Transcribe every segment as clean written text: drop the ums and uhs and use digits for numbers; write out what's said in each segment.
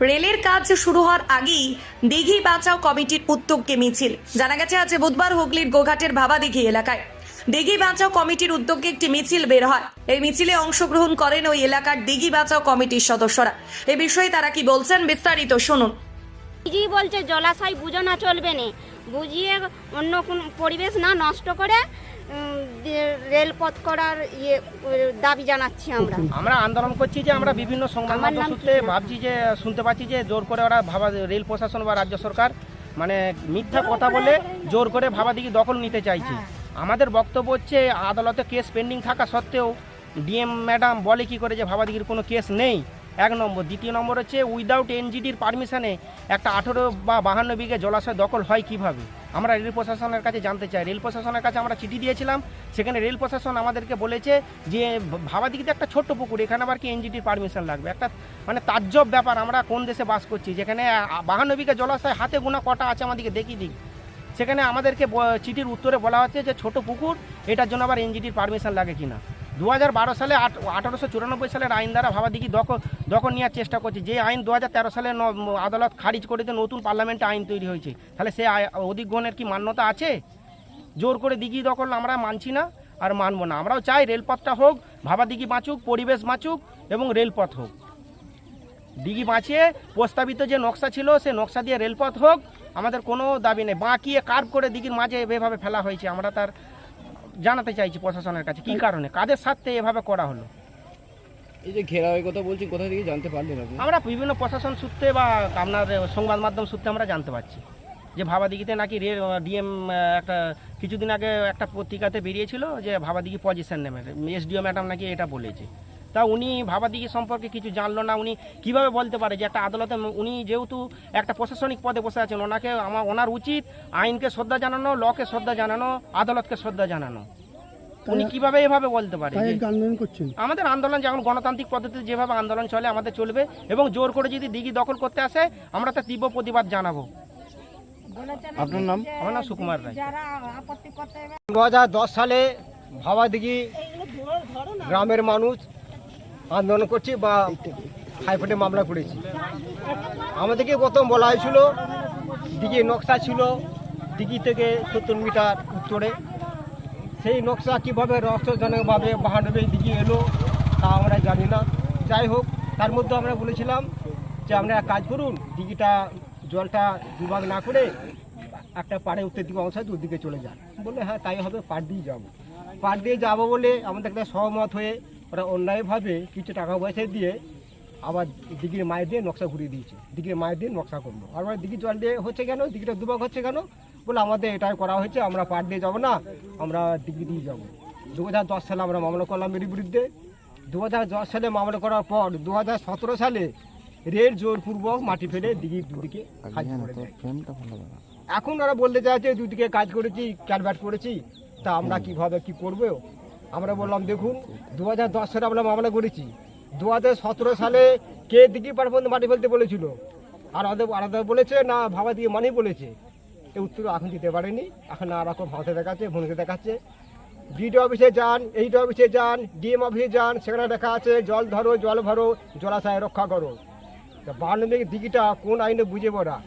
রেলের কাজ শুরু হওয়ার আগেই দিঘি বাঁচাও কমিটির উদ্যোগে মিছিল। জানা গেছে আজ বুধবার হুগলির গোঘাটের ভাবাদিঘি এলাকায় দিঘি বাঁচাও কমিটির উদ্যোগে একটি মিছিল বের হয়। এই মিছিলে অংশগ্রহণ করেন ওই এলাকার দিঘি বাঁচাও কমিটির সদস্যরা। এ বিষয়ে তারা কি বলছেন বিস্তারিত শুনুন। দিঘি বলছে জলাশয় বুঝানো চলবে না, বুঝিয়ে অন্য কোন পরিবেশ না নষ্ট করে রেলপথ করার দাবি জানাচ্ছি। আমরা আন্দোলন করছি যে আমরা বিভিন্ন সংবাদ মাধ্যম সূত্রে ভাবছি যে শুনতে পাচ্ছি যে জোর করে ওরা রেল প্রশাসন বা রাজ্য সরকার মানে মিথ্যা কথা বলে জোর করে ভাবাদিঘি দখল নিতে চাইছে। আমাদের বক্তব্য হচ্ছে আদালতে কেস পেন্ডিং থাকা সত্ত্বেও ডিএম ম্যাডাম বলে কি করে যে ভাবাদিঘির কোনো কেস নেই, এক নম্বর। দ্বিতীয় নম্বর হচ্ছে উইদাউট এনজিডির পারমিশনে একটা 18 বা 52 বিঘে জলাশয় দখল হয় কিভাবে, আমরা রেল প্রশাসনের কাছে জানতে চাই। রেল প্রশাসনের কাছে আমরা চিঠি দিয়েছিলাম, সেখানে রেল প্রশাসন আমাদেরকে বলেছে যে ভাবাদিঘিতে একটা ছোট্ট পুকুর, এখানে আবার কি এনজিডির পারমিশন লাগবে। একটা মানে তাজ্জব ব্যাপার। আমরা কোন দেশে বাস করছি যেখানে 52 বিঘে জলাশয় হাতে গোনা কটা আছে আমাদেরকে দেখিয়ে দিক। সেখানে আমাদেরকে চিঠির উত্তরে বলা হচ্ছে যে ছোট পুকুর, এটার জন্য আবার এনজিডির পারমিশন লাগে কিনা। 2012 সালে 1894 সালের আইন দ্বারা ভাবাদিঘি দখল নেওয়ার চেষ্টা করছে, যে আইন 2013 সালে আদালত খারিজ করেছে, নতুন পার্লামেন্টে আইন তৈরি হয়েছে। তাহলে সে অধিগ্রহণের কি মান্যতা আছে? জোর করে দিঘি দখল আমরা মানছি না আর মানব না। আমরাও চাই রেলপথটা হোক, ভাবাদিঘি বাঁচুক, পরিবেশ বাঁচুক এবং রেলপথ হোক। দিঘি বাঁচিয়ে প্রস্তাবিত যে নকশা ছিল সে নকশা দিয়ে রেলপথ হোক, আমাদের কোনো দাবি নেই। বাঁকিয়ে কার্ভ করে দিঘির মাঝে এভাবে ফেলা হয়েছে, আমরা তার জানাতে চাইছি প্রশাসনের কাছে কি কারণে, কাদের স্বার্থে এভাবে করা হলো। এই যে ঘেরাওয়ের কথা বলছি, কোথা থেকে জানতে পারলেন আপনি? আমরা বিভিন্ন প্রশাসন সূত্রে বা আপনার সংবাদ মাধ্যম সূত্রে আমরা জানতে পারছি যে ভাবাদিঘিতে নাকি ডিএম একটা কিছুদিন আগে একটা পত্রিকাতে বেরিয়েছিল যে ভাবাদিঘি পজিশন নেবে, এসডিও ম্যাডাম নাকি এটা বলেছে। তা উনি ভাবাদিঘি সম্পর্কে কিছু জানলো না, উনি কিভাবে বলতে পারে যে একটা আদালতে, উনি যেহেতু একটা প্রশাসনিক পদে বসে আছেন, ওনার উচিত আইনকে শ্রদ্ধা জানানো, লকে শ্রদ্ধা জানানো, আদালতকে শ্রদ্ধা জানানো। উনি কিভাবে এভাবে বলতে পারে? আমাদের আন্দোলন যেমন গণতান্ত্রিক পদ্ধতিতে যেভাবে আন্দোলন চলে আমাদের চলবে, এবং জোর করে যদি দিঘি দখল করতে আসে আমরা তার তীব্র প্রতিবাদ জানাবো। আপনার নাম? আমার নাম সুকুমার রায়। 2010 সালে ভাবাদিঘি গ্রামের মানুষ আন্দোলন করছি বা হাইকোর্টে মামলা করেছি। আমাদেরকে প্রথম বলা হয়েছিল দিঘির নকশা ছিল দিঘি থেকে 70 মিটার উত্তরে। সেই নকশা কীভাবে রহস্যজনকভাবে 92 দিঘি এলো তা আমরা জানি না। যাই হোক, তার মধ্যে আমরা বলেছিলাম যে আপনারা কাজ করুন, দিঘিটা জলটা দুভাগ না করে একটা পাড়ে উত্তর দিকে অংশ দুদিকে চলে যান। বললে হ্যাঁ তাই হবে, পাড় দিয়ে যাবো। পাড় দিয়ে যাবো বলে আমাদের একটা সহমত হয়ে ওরা অন্যায়ভাবে কিছু টাকা পয়সা দিয়ে আবার দিঘির মায়ের দিয়ে নকশা ঘুরিয়ে দিয়েছে। দিঘির মায়ের দিয়ে নকশা করলো, আর দিঘির জল দিয়ে হচ্ছে কেন, দিঘিটা দুভাগ হচ্ছে কেন, বলে আমাদের এটাই করা হয়েছে, আমরা পাড় দিয়ে যাবো না, আমরা দিঘি দিয়ে যাবো। 2010 সালে আমরা মামলা করলাম এর বিরুদ্ধে। 2010 সালে মামলা করার পর 2017 সালে রেল জোরপূর্বক মাটি ফেলে দিঘির দুদিকে কাজ করে দেয়। এখন ওরা বলতে চাইছে দুদিকে কাজ করেছি, ক্যালভার্ট করেছি, তা আমরা কীভাবে কি করবো। আমরা বললাম দেখুন 2010 সালে আমরা মামলা করেছি, 2017 সালে কে দিঘি পাড় পর্যন্ত মাটি ফেলতে বলেছিল, আর আলাদা বলেছে না ভাবাদিঘি মানেই বলেছে। এই উত্তর এখন দিতে পারেনি। এখন আর এখন ভাবতে দেখাচ্ছে, ভূমিকে দেখাচ্ছে। বিডিও অফিসে যান, এইট অফিসে যান, ডিএম অফিসে যান, সেখানে দেখা আছে জল ধরো, জল ভরো, জলাশয় রক্ষা করো। তা 92 দিঘিটা কোন আইনে বুঝে ওরা,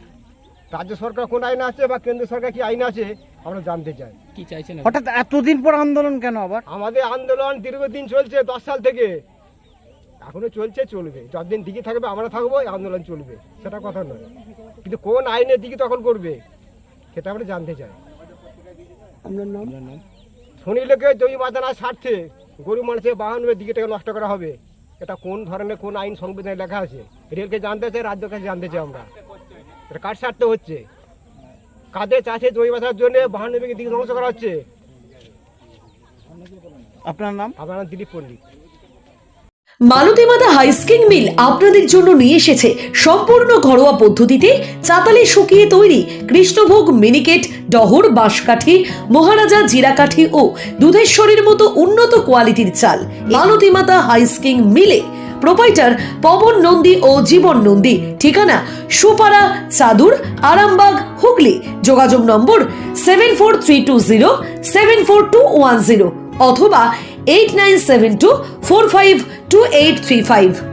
রাজ্য সরকার কোন আইন আছে বা কেন্দ্র সরকার কি আইন আছে আমরা জানতে চাই। কি চাইছেন হঠাৎ এতদিন পর আন্দোলন কেন আবার? আমাদের আন্দোলন দীর্ঘদিন চলছে, 10 সাল থেকে এখনো চলছে, চলবে। যতদিন দিঘি থাকবে আমরা থাকবো, এই আন্দোলন চলবে, সেটা কথা নয়। কিন্তু কোন আইনে দিঘি দখল করবে সেটা আমরা জানতে চাই। আপনার নাম? ধনী লোকের জমি বাঁধানোর স্বার্থে গরিব মানুষের 52 দিঘিটাকে নষ্ট করা হবে, এটা কোন ধরনের কোন আইন সংবিধানে লেখা আছে? রেলকে জানতে চাই, রাজ্যের কাছে জানতে চাই আমরা, এটা কার স্বার্থে হচ্ছে, কাদের চাষে জমি বাঁধার জন্য 52 দিঘি ধ্বংস করা হচ্ছে। আপনার নাম? আমার নাম দিলীপ পণ্ডিত। মালতী মাতা হাইস্কিং মিল আপনাদের জন্য নিয়ে এসেছে সম্পূর্ণ ঘরোয়া পদ্ধতিতে চাতালে শুকিয়ে তৈরি কৃষ্ণভোগ মিনিকেট, ডহর, বাঁশকাঠি, মহারাজা জিরাকাঠি ও দুধেশ্বরীর মতো উন্নত কোয়ালিটির চাল। মালতী মাতা হাইস্কিং মিলে প্রোপাইটার পবন নন্দী ও জীবন নন্দী। ঠিকানা সুপারা, চাদুর, আরামবাগ, হুগলি। যোগাযোগ নম্বর 7432074210 অথবা 8972452835।